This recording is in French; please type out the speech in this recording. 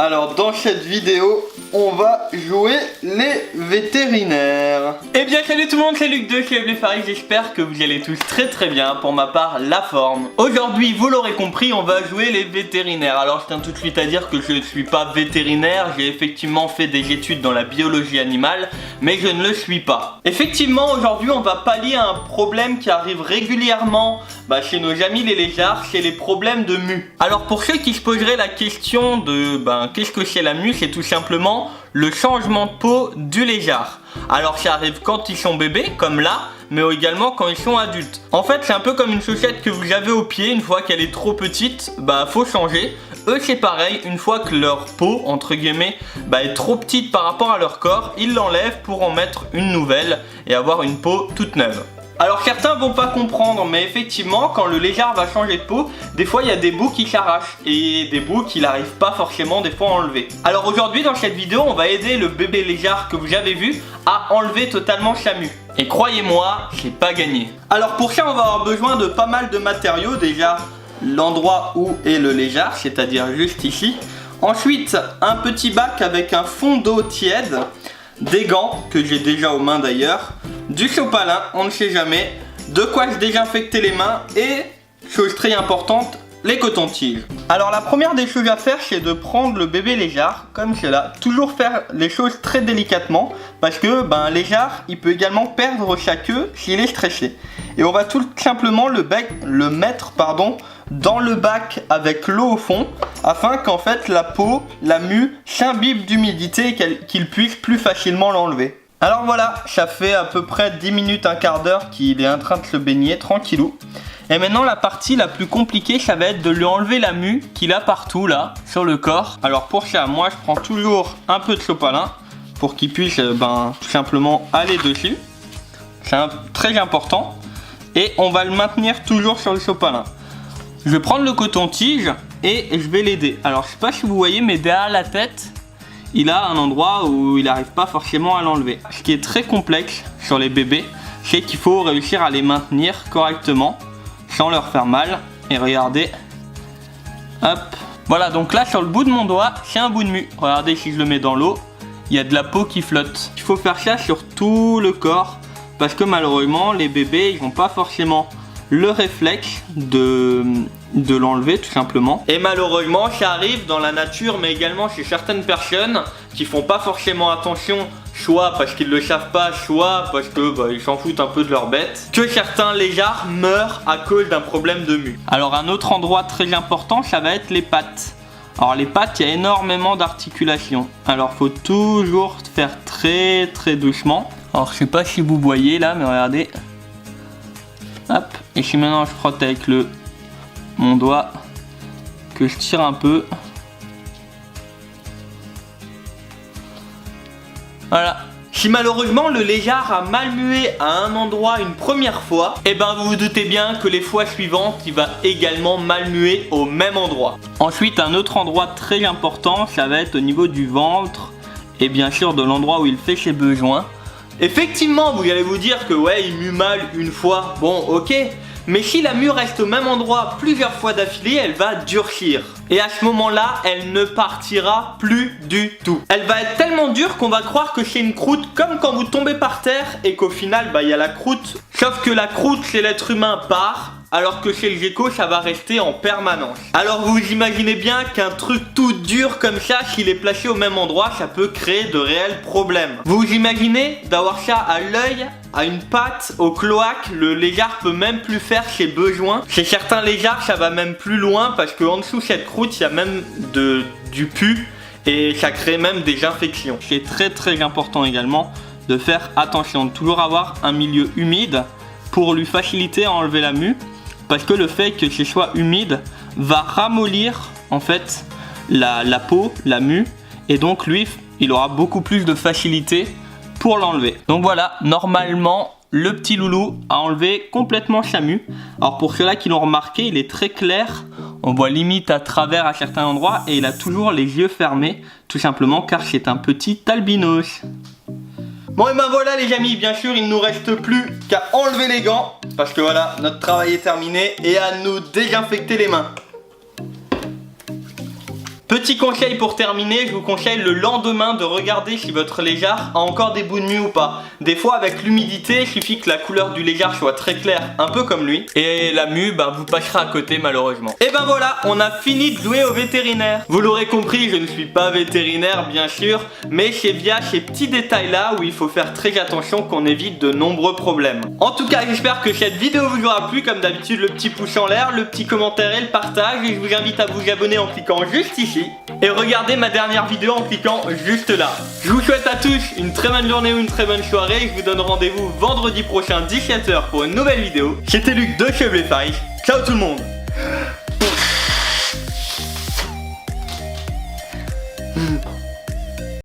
Alors dans cette vidéo, on va jouer les vétérinaires. Eh bien salut tout le monde, c'est Luc de chez Faris, j'espère que vous allez tous très bien, pour ma part la forme. Aujourd'hui, vous l'aurez compris, on va jouer les vétérinaires. Alors je tiens tout de suite à dire que je ne suis pas vétérinaire, j'ai effectivement fait des études dans la biologie animale, mais je ne le suis pas. Effectivement, aujourd'hui on va pallier à un problème qui arrive régulièrement chez nos amis les lézards, c'est les problèmes de mue. Alors pour ceux qui se poseraient la question de qu'est-ce que c'est la mue, c'est tout simplement le changement de peau du lézard. Alors ça arrive quand ils sont bébés, comme là, mais également quand ils sont adultes. En fait, c'est un peu comme une chaussette que vous avez au pied, une fois qu'elle est trop petite, faut changer. Eux c'est pareil, une fois que leur peau, entre guillemets, est trop petite par rapport à leur corps, ils l'enlèvent pour en mettre une nouvelle et avoir une peau toute neuve. Alors certains vont pas comprendre, mais effectivement quand le lézard va changer de peau, des fois il y a des bouts qui s'arrachent et des bouts qu'il n'arrive pas forcément des fois à enlever. Alors aujourd'hui dans cette vidéo on va aider le bébé lézard que vous avez vu à enlever totalement sa mue. Et croyez-moi, c'est pas gagné. Alors pour ça on va avoir besoin de pas mal de matériaux. Déjà l'endroit où est le lézard, c'est-à-dire juste ici. Ensuite un petit bac avec un fond d'eau tiède, des gants que j'ai déjà aux mains d'ailleurs, du sopalin, on ne sait jamais, de quoi se désinfecter les mains et, chose très importante, les cotons-tiges. Alors la première des choses à faire, c'est de prendre le bébé lézard comme cela. Toujours faire les choses très délicatement parce que un lézard il peut également perdre sa queue s'il est stressé. Et on va tout simplement le mettre dans le bac avec l'eau au fond afin qu'en fait la peau, la mue s'imbibe d'humidité et qu'il puisse plus facilement l'enlever. Alors voilà, ça fait à peu près 10 minutes, un quart d'heure qu'il est en train de se baigner tranquillou. Et maintenant la partie la plus compliquée, ça va être de lui enlever la mue qu'il a partout là, sur le corps. Alors pour ça, moi je prends toujours un peu de sopalin pour qu'il puisse tout simplement aller dessus. C'est très important. Et on va le maintenir toujours sur le sopalin. Je vais prendre le coton-tige et je vais l'aider. Alors je sais pas si vous voyez, mais derrière la tête, il a un endroit où il n'arrive pas forcément à l'enlever. Ce qui est très complexe sur les bébés, c'est qu'il faut réussir à les maintenir correctement sans leur faire mal. Et regardez, hop, voilà, donc là sur le bout de mon doigt, c'est un bout de mue. Regardez, si je le mets dans l'eau, il y a de la peau qui flotte. Il faut faire ça sur tout le corps parce que malheureusement les bébés ils n'ont pas forcément le réflexe de l'enlever tout simplement. Et malheureusement ça arrive dans la nature, mais également chez certaines personnes qui font pas forcément attention, soit parce qu'ils le savent pas, soit parce que ils s'en foutent un peu de leur bête, que certains lézards meurent à cause d'un problème de mue. Alors un autre endroit très important, ça va être les pattes. Alors les pattes, il y a énormément d'articulations, alors faut toujours faire très doucement. Alors je sais pas si vous voyez là, mais regardez, hop, et si maintenant je frotte avec mon doigt, que je tire un peu, voilà. Si malheureusement le lézard a mal mué à un endroit une première fois, vous vous doutez bien que les fois suivantes il va également mal muer au même endroit. Ensuite un autre endroit très important, ça va être au niveau du ventre et bien sûr de l'endroit où il fait ses besoins. Effectivement, vous allez vous dire que ouais, il mue mal une fois, bon ok, mais si la mue reste au même endroit plusieurs fois d'affilée, elle va durcir. Et à ce moment-là, elle ne partira plus du tout. Elle va être tellement dure qu'on va croire que c'est une croûte, comme quand vous tombez par terre et qu'au final, il y a la croûte. Sauf que la croûte, chez l'être humain, part, alors que chez le gecko, ça va rester en permanence. Alors vous imaginez bien qu'un truc tout dur comme ça, s'il est placé au même endroit, ça peut créer de réels problèmes. Vous imaginez d'avoir ça à l'œil, à une patte, au cloaque, le lézard peut même plus faire ses besoins. Chez certains lézards, ça va même plus loin parce qu'en dessous de cette croûte, il y a même du pus et ça crée même des infections. C'est très important également de faire attention, de toujours avoir un milieu humide pour lui faciliter à enlever la mue. Parce que le fait que ce soit humide va ramollir en fait la peau, la mue, et donc lui il aura beaucoup plus de facilité pour l'enlever. Donc voilà, normalement le petit loulou a enlevé complètement sa mue. Alors pour ceux-là qui l'ont remarqué, il est très clair, on voit limite à travers à certains endroits et il a toujours les yeux fermés, tout simplement car c'est un petit albinos. Bon et voilà les amis, bien sûr il ne nous reste plus qu'à enlever les gants parce que voilà, notre travail est terminé et à nous désinfecter les mains. Petit conseil pour terminer, je vous conseille le lendemain de regarder si votre lézard a encore des bouts de mue ou pas. Des fois avec l'humidité, il suffit que la couleur du lézard soit très claire, un peu comme lui, et la mue vous passera à côté malheureusement. Et ben voilà, on a fini de jouer au vétérinaire. Vous l'aurez compris, je ne suis pas vétérinaire bien sûr, mais c'est via ces petits détails là où il faut faire très attention qu'on évite de nombreux problèmes. En tout cas, j'espère que cette vidéo vous aura plu. Comme d'habitude, le petit pouce en l'air, le petit commentaire et le partage, et je vous invite à vous abonner en cliquant juste ici et regardez ma dernière vidéo en cliquant juste là. Je vous souhaite à tous une très bonne journée ou une très bonne soirée. Je vous donne rendez-vous vendredi prochain 17h pour une nouvelle vidéo. C'était Luc de Chevles les Failles. Ciao tout le monde.